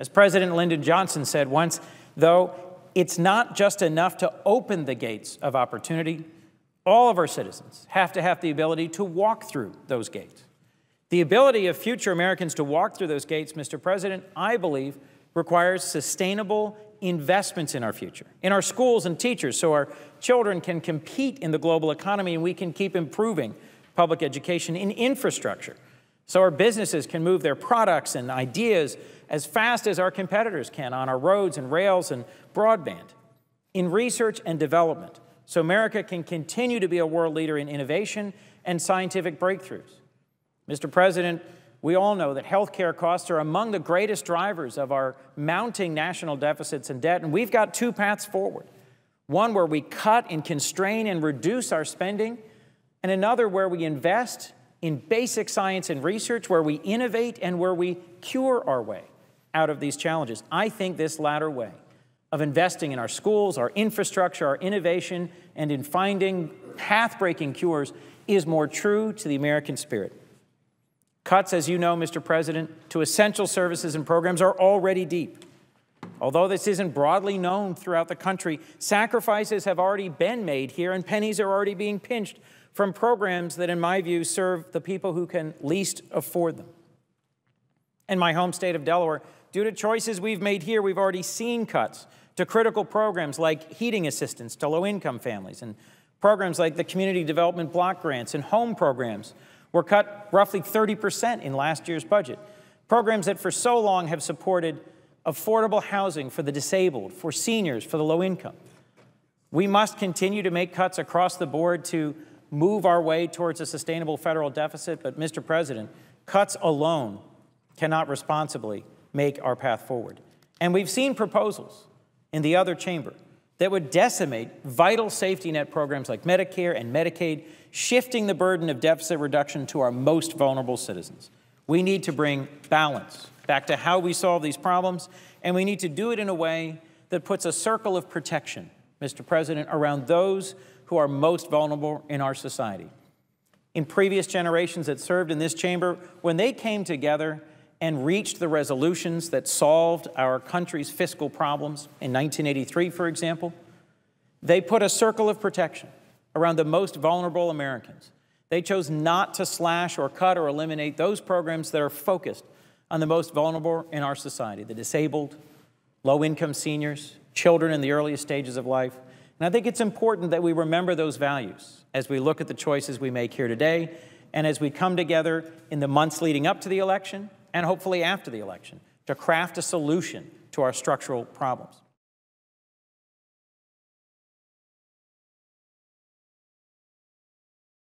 As President Lyndon Johnson said once, though, it's not just enough to open the gates of opportunity. All of our citizens have to have the ability to walk through those gates. The ability of future Americans to walk through those gates, Mr. President, I believe, requires sustainable investments in our future, in our schools and teachers, so our children can compete in the global economy and we can keep improving public education, in infrastructure, so our businesses can move their products and ideas as fast as our competitors can on our roads and rails and broadband, in research and development, so America can continue to be a world leader in innovation and scientific breakthroughs. Mr. President, we all know that healthcare costs are among the greatest drivers of our mounting national deficits and debt, and we've got two paths forward. One where we cut and constrain and reduce our spending, and another where we invest in basic science and research, where we innovate and where we cure our way out of these challenges. I think this latter way of investing in our schools, our infrastructure, our innovation, and in finding path-breaking cures is more true to the American spirit. Cuts, as you know, Mr. President, to essential services and programs are already deep. Although this isn't broadly known throughout the country, sacrifices have already been made here and pennies are already being pinched from programs that, in my view, serve the people who can least afford them. In my home state of Delaware, due to choices we've made here, we've already seen cuts to critical programs like heating assistance to low-income families, and programs like the Community Development Block Grants and home programs were cut roughly 30% in last year's budget. Programs that for so long have supported affordable housing for the disabled, for seniors, for the low income. We must continue to make cuts across the board to move our way towards a sustainable federal deficit, but Mr. President, cuts alone cannot responsibly make our path forward. And we've seen proposals in the other chamber that would decimate vital safety net programs like Medicare and Medicaid, shifting the burden of deficit reduction to our most vulnerable citizens. We need to bring balance back to how we solve these problems, and we need to do it in a way that puts a circle of protection, Mr. President, around those who are most vulnerable in our society. In previous generations that served in this chamber, when they came together and reached the resolutions that solved our country's fiscal problems, in 1983, for example, they put a circle of protection around the most vulnerable Americans. They chose not to slash or cut or eliminate those programs that are focused on the most vulnerable in our society, the disabled, low-income seniors, children in the earliest stages of life. And I think it's important that we remember those values as we look at the choices we make here today and as we come together in the months leading up to the election and hopefully after the election to craft a solution to our structural problems.